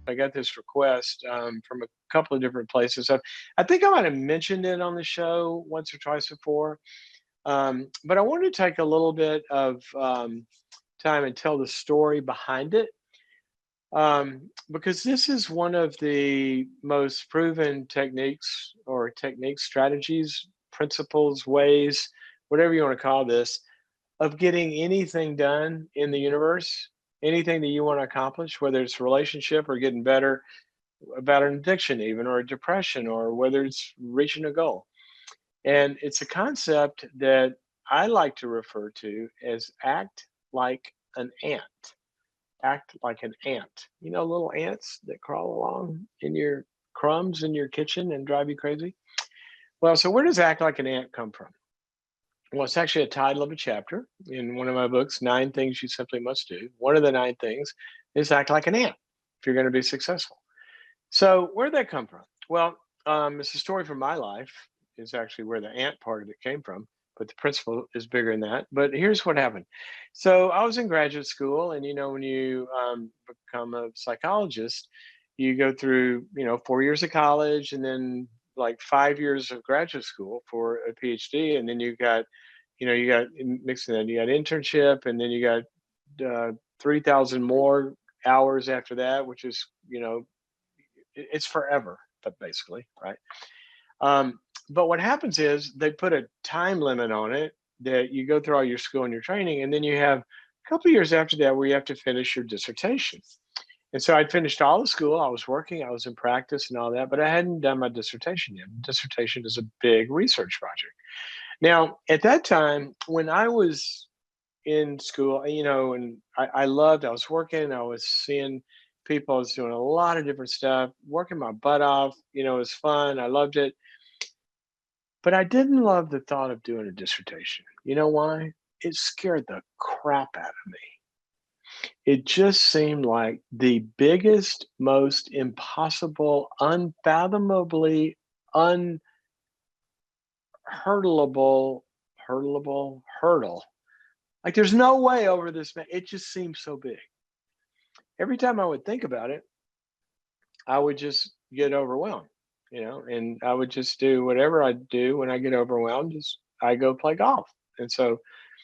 I got this request from a couple of different places. I think I might have mentioned it on the show once or twice before, but I wanted to take a little bit of time and tell the story behind it, because this is one of the most proven techniques, strategies, principles, ways, whatever you want to call this, of getting anything done in the universe, anything that you want to accomplish, whether it's a relationship or getting better about an addiction, even, or a depression, or whether it's reaching a goal. And it's a concept that I like to refer to as act like an ant. Act like an ant. You know, little ants that crawl along in your crumbs in your kitchen and drive you crazy? Well, so where does act like an ant come from? Well, it's actually a title of a chapter in one of my books, Nine Things You Simply Must Do. One of the nine things is act like an ant if you're going to be successful. So, where'd that come from? Well, it's a story from my life, is actually where the ant part of it came from, but the principle is bigger than that. But here's what happened. So, I was in graduate school, and when you become a psychologist, you go through, 4 years of college and then like 5 years of graduate school for a PhD. And then you got mixing that, you got internship, and then you got 3,000 more hours after that, which is, it's forever, but basically, right? But what happens is they put a time limit on it that you go through all your school and your training, and then you have a couple of years after that where you have to finish your dissertation. And so I'd finished all the school, I was working, I was in practice and all that, but I hadn't done my dissertation yet. Dissertation is a big research project. Now, at that time, when I was in school, and I was working, I was seeing people, I was doing a lot of different stuff, working my butt off, it was fun, I loved it. But I didn't love the thought of doing a dissertation. You know why? It scared the crap out of me. It just seemed like the biggest, most impossible, unfathomably unhurdleable, hurdle. Like there's no way over this. It just seems so big. Every time I would think about it, I would just get overwhelmed, and I would just do whatever I do when I get overwhelmed. Just I go play golf, and so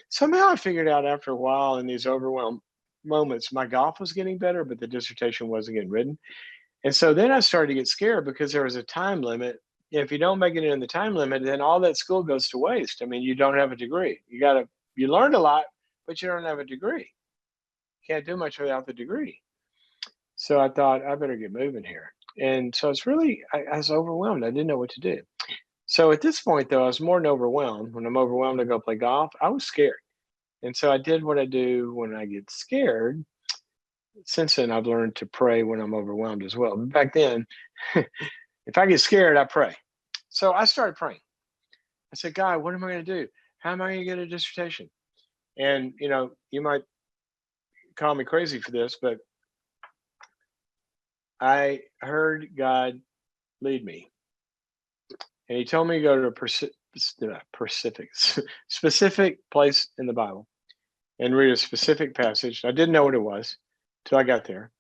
somehow I figured out after a while in these overwhelmed moments, my golf was getting better, but the dissertation wasn't getting written. And so then I started to get scared because there was a time limit. If you don't make it in the time limit, then all that school goes to waste. I mean, you don't have a degree. You learned a lot, but you don't have a degree. Can't do much without the degree. So I thought I better get moving here. And so I was overwhelmed. I didn't know what to do. So at this point, though, I was more than overwhelmed. When I'm overwhelmed to go play golf, I was scared. And so I did what I do when I get scared. Since then, I've learned to pray when I'm overwhelmed as well. But back then, if I get scared, I pray. So I started praying. I said, God, what am I going to do? How am I going to get a dissertation? And, you might call me crazy for this, but I heard God lead me. And he told me to go to a specific place in the Bible and read a specific passage. I didn't know what it was till I got there.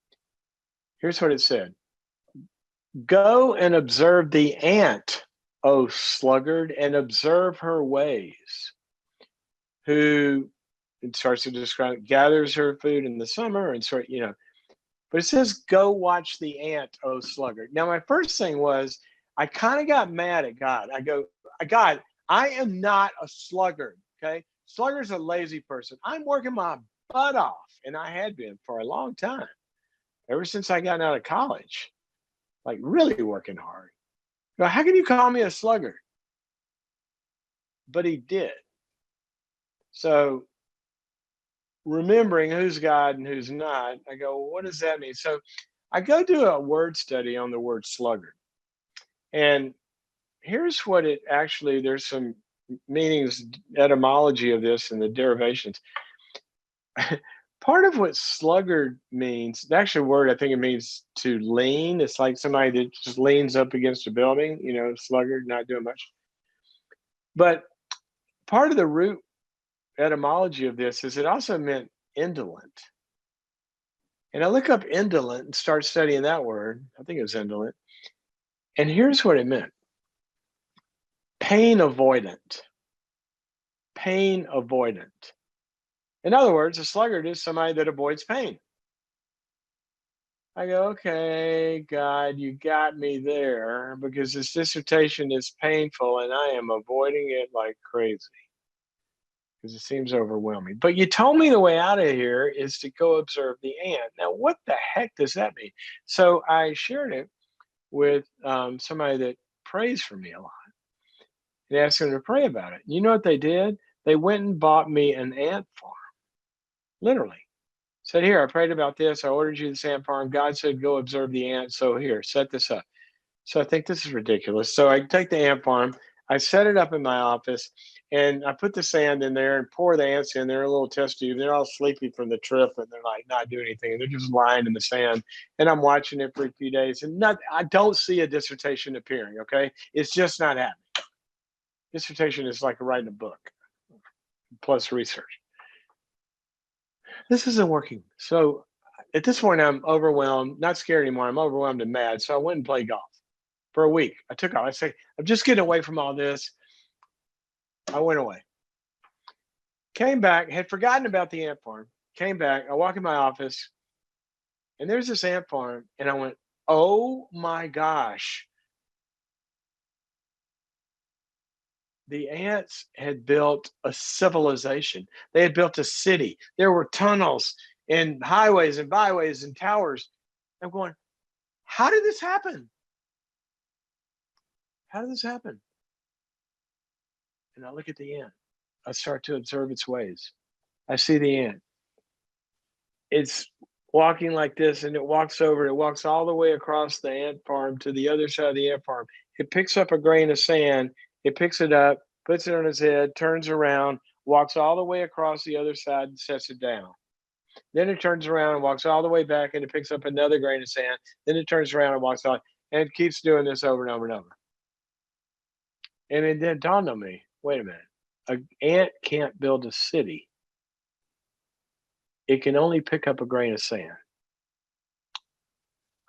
Here's what it said. Go and observe the ant, O sluggard, and observe her ways, who, it starts to describe, gathers her food in the summer and but it says, go watch the ant, O sluggard. Now, my first thing was, I kind of got mad at God. I go, God, I am not a sluggard, okay? Sluggard's a lazy person. I'm working my butt off, and I had been for a long time, ever since I got out of college, like really working hard. Now, how can you call me a sluggard? But he did. So remembering who's God and who's not, I go, well, what does that mean? So I go do a word study on the word sluggard. And here's what it actually, there's some meanings, etymology of this and the derivations. Part of what sluggard means, the actual word, I think it means to lean. It's like somebody that just leans up against a building, sluggard, not doing much. But part of the root etymology of this is it also meant indolent. And I look up indolent and start studying that word. I think it was indolent. And here's what it meant: pain avoidant. Pain avoidant. In other words, a sluggard is somebody that avoids pain. I go, okay, God, you got me there because this dissertation is painful and I am avoiding it like crazy because it seems overwhelming. But you told me the way out of here is to go observe the ant. Now, what the heck does that mean? So I shared it with somebody that prays for me a lot and asked them to pray about it. You know what they did? They went and bought me an ant farm, literally. Said, here, I prayed about this. I ordered you this ant farm. God said, go observe the ants. So here, set this up. So I think this is ridiculous. So I take the ant farm, I set it up in my office, and I put the sand in there and pour the ants in. They're a little test tube. They're all sleepy from the trip, and they're like not doing anything. They're just lying in the sand. And I'm watching it for a few days, and I don't see a dissertation appearing. Okay, it's just not happening. Dissertation is like writing a book plus research. This isn't working. So at this point, I'm overwhelmed, not scared anymore. I'm overwhelmed and mad. So I went and played golf for a week. I took off. I say, I'm just getting away from all this. I went away. Came back, had forgotten about the ant farm. Came back. I walk in my office, and there's this ant farm. And I went, oh my gosh. The ants had built a civilization. They had built a city. There were tunnels and highways and byways and towers. I'm going, how did this happen? How did this happen? And I look at the ant. I start to observe its ways. I see the ant. It's walking like this, and it walks over. It walks all the way across the ant farm to the other side of the ant farm. It picks up a grain of sand. It picks it up, puts it on its head, turns around, walks all the way across the other side, and sets it down. Then it turns around and walks all the way back, and it picks up another grain of sand. Then it turns around and walks on, and it keeps doing this over and over and over. And it then dawned on me, wait a minute, an ant can't build a city. It can only pick up a grain of sand.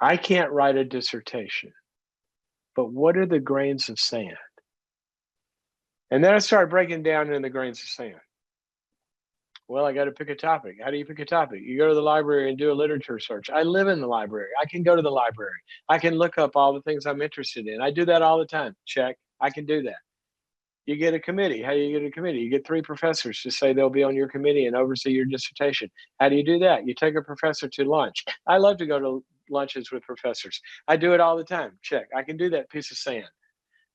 I can't write a dissertation, but what are the grains of sand? And then I started breaking down into the grains of sand. Well, I got to pick a topic. How do you pick a topic? You go to the library and do a literature search. I live in the library. I can go to the library. I can look up all the things I'm interested in. I do that all the time. Check. I can do that. You get a committee. How do you get a committee? You get 3 professors to say they'll be on your committee and oversee your dissertation. How do you do that? You take a professor to lunch. I love to go to lunches with professors. I do it all the time. Check. I can do that piece of sand.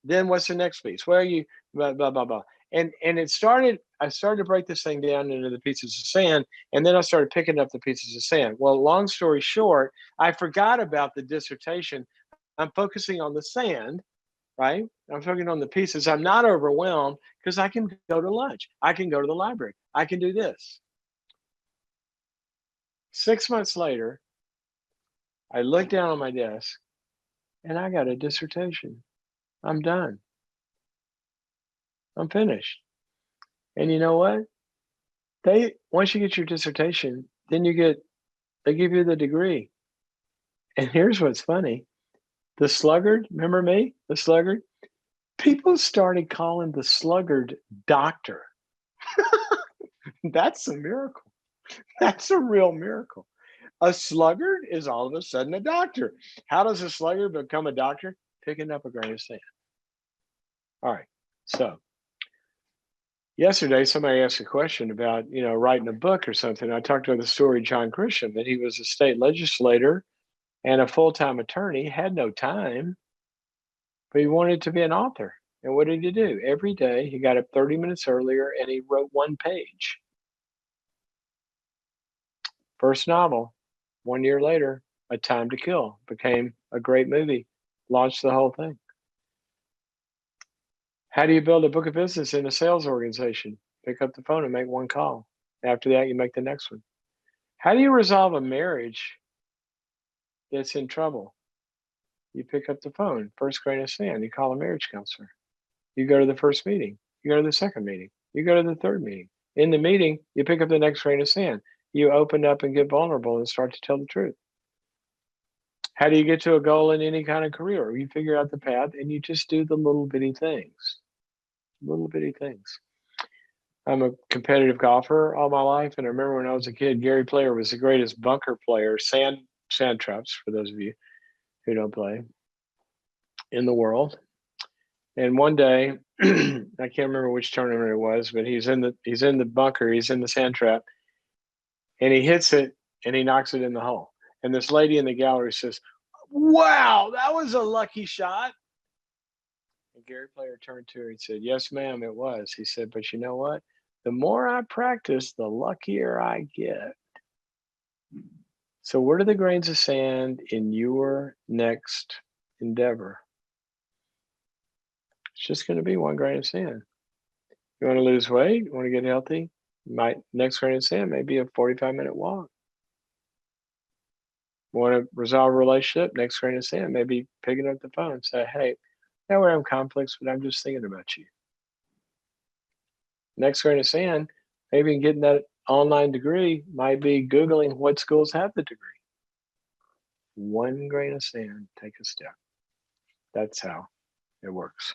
Then what's the next piece? Where are you? Blah, blah, blah, blah. And I started to break this thing down into the pieces of sand, and then I started picking up the pieces of sand. Well, long story short, I forgot about the dissertation. I'm focusing on the sand, right? I'm focusing on the pieces. I'm not overwhelmed because I can go to lunch. I can go to the library. I can do this. 6 months later, I look down on my desk and I got a dissertation. I'm done. I'm finished. And you know what? Once you get your dissertation, then they give you the degree. And here's what's funny. The sluggard, remember me? The sluggard? People started calling the sluggard doctor. That's a miracle. That's a real miracle. A sluggard is all of a sudden a doctor. How does a sluggard become a doctor? Picking up a grain of sand. All right. So yesterday, somebody asked a question about, writing a book or something. I talked about the story of John Grisham, that he was a state legislator and a full-time attorney, had no time, but he wanted to be an author. And what did he do? Every day, he got up 30 minutes earlier and he wrote 1 page. First novel, 1 year later, A Time to Kill, became a great movie, launched the whole thing. How do you build a book of business in a sales organization? Pick up the phone and make 1 call. After that, you make the next one. How do you resolve a marriage that's in trouble? You pick up the phone, first grain of sand, you call a marriage counselor. You go to the first meeting, you go to the second meeting, you go to the third meeting. In the meeting, you pick up the next grain of sand. you open up and get vulnerable and start to tell the truth. How do you get to a goal in any kind of career? You figure out the path and you just do the little bitty things. Little bitty things. I'm a competitive golfer all my life, and I remember when I was a kid, Gary Player was the greatest bunker player, sand traps for those of you who don't play, in the world. And one day, I can't remember which tournament it was, but he's in the bunker, he's in the sand trap, and he hits it and he knocks it in the hole. And this lady in the gallery says, "Wow, that was a lucky shot." And Gary Player turned to her and said, "Yes, ma'am, it was." He said, "But you know what? The more I practice, the luckier I get." So, what are the grains of sand in your next endeavor? It's just going to be one grain of sand. You want to lose weight? You want to get healthy? My next grain of sand may be a 45-minute walk. Want to resolve a relationship? Next grain of sand may be picking up the phone and say, "Hey, now we're having conflicts, but I'm just thinking about you." Next grain of sand, maybe getting that online degree might be Googling what schools have the degree. One grain of sand, take a step. That's how it works.